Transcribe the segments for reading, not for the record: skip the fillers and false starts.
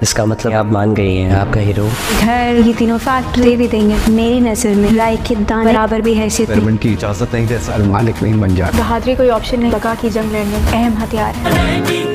इसका मतलब आप मान गई हैं आपका हीरो। घर ये तीनों फैक्ट्री भी देंगे। मेरी नजर में राय के दाने बराबर भी हैसियत गवर्नमेंट की इजाजत नहीं दे सकता, मालिक नहीं बन जाता। बहादुरी कोई ऑप्शन नहीं, बका की जंग लड़ने अहम हथियार है।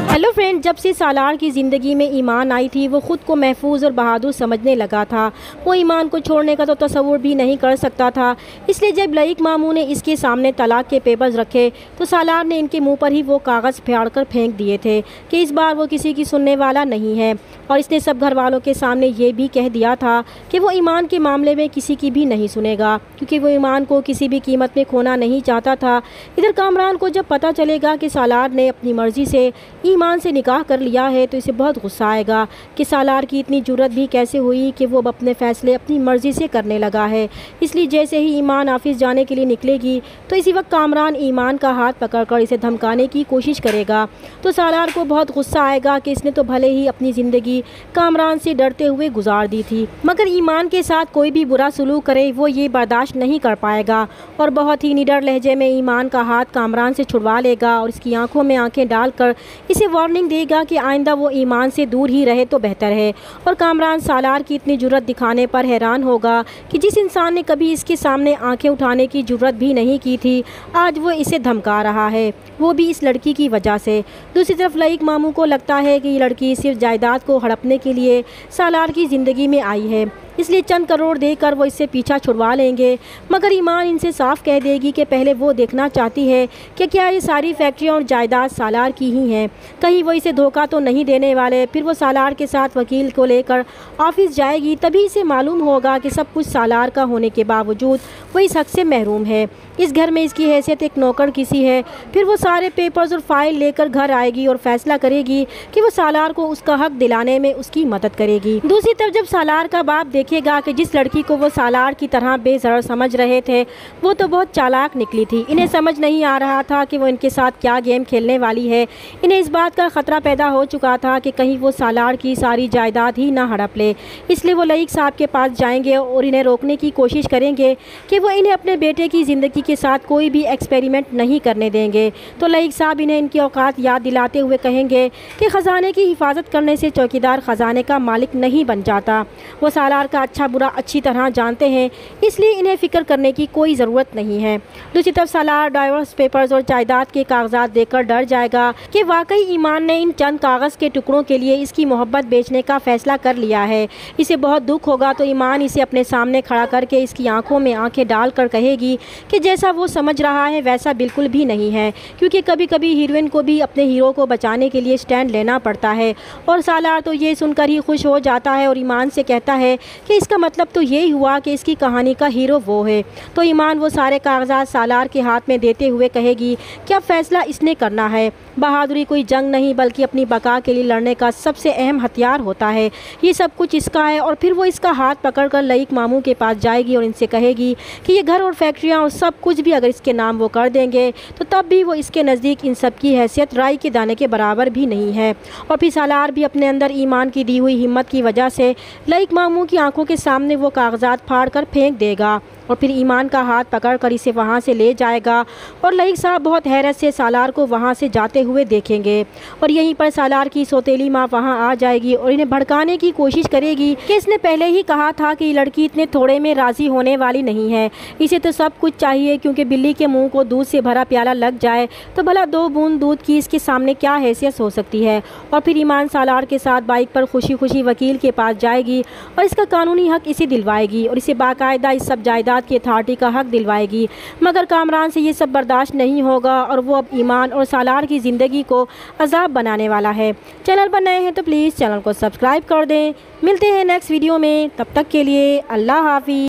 हेलो फ्रेंड, जब से सालार की ज़िंदगी में ईमान आई थी वो ख़ुद को महफूज और बहादुर समझने लगा था। वो ईमान को छोड़ने का तो तसव्वुर भी नहीं कर सकता था। इसलिए जब लईक मामू ने इसके सामने तलाक के पेपर्स रखे तो सालार ने इनके मुंह पर ही वो कागज़ फाड़ कर फेंक दिए थे कि इस बार वो किसी की सुनने वाला नहीं है। और इसने सब घर वालों के सामने ये भी कह दिया था कि वो ईमान के मामले में किसी की भी नहीं सुनेगा, क्योंकि वो ईमान को किसी भी कीमत में खोना नहीं चाहता था। इधर कामरान को जब पता चलेगा कि सालार ने अपनी मर्ज़ी से ईमान से निकाह कर लिया है तो इसे बहुत गुस्सा आएगा कि सालार की इतनी जुर्रत भी कैसे हुई कि वो अब अपने फ़ैसले अपनी मर्ज़ी से करने लगा है। इसलिए जैसे ही ईमान ऑफिस जाने के लिए निकलेगी तो इसी वक्त कामरान ईमान का हाथ पकड़कर इसे धमकाने की कोशिश करेगा। तो सालार को बहुत गुस्सा आएगा कि इसने तो भले ही अपनी ज़िंदगी कामरान से डरते हुए गुजार दी थी, मगर ईमान के साथ कोई भी बुरा सलूक करे वो ये बर्दाश्त नहीं कर पाएगा और बहुत ही निडर लहजे में ईमान का हाथ कामरान से छुड़वा लेगा और इसकी आंखों में आंखें डालकर इसे वार्निंग देगा कि आइंदा वो ईमान से दूर ही रहे तो बेहतर है। और कामरान सालार की इतनी जुर्रत दिखाने पर हैरान होगा कि जिस इंसान ने कभी इसके सामने आंखें उठाने की जुर्रत भी नहीं की थी, आज वो इसे धमका रहा है, वो भी इस लड़की की वजह से। दूसरी तरफ लईक मामू को लगता है कि ये लड़की सिर्फ जायदाद को हड़पने के लिए सालार की ज़िंदगी में आई है, इसलिए चंद करोड़ देकर वो इससे पीछा छुड़वा लेंगे। मगर ईमान इनसे साफ कह देगी कि पहले वो देखना चाहती है कि क्या ये सारी फैक्ट्रियाँ और जायदाद सालार की ही हैं, कहीं वो इसे धोखा तो नहीं देने वाले। फिर वो सालार के साथ वकील को लेकर ऑफिस जाएगी, तभी इसे मालूम होगा कि सब कुछ सालार का होने के बावजूद वो इस हक से महरूम है। इस घर में इसकी हैसियत एक नौकर किसी है। फिर वो सारे पेपर्स और फाइल लेकर घर आएगी और फैसला करेगी कि वो सालार को उसका हक दिलाने में उसकी मदद करेगी। दूसरी तरफ जब सालार का बाप देखेगा कि जिस लड़की को वो सालार की तरह बेज़र समझ रहे थे वो तो बहुत चालाक निकली थी, इन्हें समझ नहीं आ रहा था कि वो इनके साथ क्या गेम खेलने वाली है। इन्हें इस बात का ख़तरा पैदा हो चुका था कि कहीं वो सालार की सारी जायदाद ही ना हड़प ले। इसलिए वो लईक साहब के पास जाएंगे और इन्हें रोकने की कोशिश करेंगे कि वो इन्हें अपने बेटे की ज़िंदगी के साथ कोई भी एक्सपेरिमेंट नहीं करने देंगे। तो लईक साहब इन्हें इनकी औकात याद दिलाते हुए कहेंगे कि ख़जाने की हिफाजत करने से चौकीदार ख़जाने का मालिक नहीं बन जाता। वो सालार का अच्छा बुरा अच्छी तरह जानते हैं, इसलिए इन्हें फ़िक्र करने की कोई ज़रूरत नहीं है। दूसरी तरफ सालार डाइवोर्स पेपर्स और जायदाद के कागजात देखकर डर जाएगा कि वाकई ईमान ने इन चंद कागज़ के टुकड़ों के लिए इसकी मोहब्बत बेचने का फ़ैसला कर लिया है। इसे बहुत दुख होगा तो ईमान इसे अपने सामने खड़ा करके इसकी आंखों में आंखें डालकर कहेगी कि जैसा वो समझ रहा है वैसा बिल्कुल भी नहीं है, क्योंकि कभी कभी हीरोइन को भी अपने हीरो को बचाने के लिए स्टैंड लेना पड़ता है। और सालार तो ये सुनकर ही खुश हो जाता है और ईमान से कहता है कि इसका मतलब तो यही हुआ कि इसकी कहानी का हीरो वो है। तो ईमान वो सारे कागजात सालार के हाथ में देते हुए कहेगी कि अब फैसला इसने करना है। बहादुरी कोई जंग नहीं बल्कि अपनी बका के लिए लड़ने का सबसे अहम हथियार होता है, ये सब कुछ इसका है। और फिर वो इसका हाथ पकड़कर लईक मामू के पास जाएगी और इनसे कहेगी कि ये घर और फैक्ट्रियाँ और सब कुछ भी अगर इसके नाम वो कर देंगे तो तब भी वो इसके नज़दीक इन सब की हैसियत राई के दाने के बराबर भी नहीं है। और फिर सालार भी अपने अंदर ईमान की दी हुई हिम्मत की वजह से लईक मामू की आंखों के सामने वो कागजात फाड़ कर फेंक देगा और फिर ईमान का हाथ पकड़कर इसे वहाँ से ले जाएगा। और लईक साहब बहुत हैरत से सालार को वहाँ से जाते हुए देखेंगे और यहीं पर सालार की सौतेली माँ वहाँ आ जाएगी और इन्हें भड़काने की कोशिश करेगी कि इसने पहले ही कहा था कि लड़की इतने थोड़े में राज़ी होने वाली नहीं है, इसे तो सब कुछ चाहिए, क्योंकि बिल्ली के मुँह को दूध से भरा प्याला लग जाए तो भला 2 बूंद दूध की इसके सामने क्या हैसियत हो सकती है। और फिर ईमान सालार के साथ बाइक पर खुशी खुशी वकील के पास जाएगी और इसका कानूनी हक इसे दिलवाएगी और इसे बाकायदा इस सब जायदाद की अथॉरिटी का हक दिलवाएगी। मगर कामरान से ये सब बर्दाश्त नहीं होगा और वो अब ईमान और सालार की ज़िंदगी को अजाब बनाने वाला है। चैनल पर नए हैं तो प्लीज़ चैनल को सब्सक्राइब कर दें। मिलते हैं नेक्स्ट वीडियो में, तब तक के लिए अल्लाह हाफ़िज़।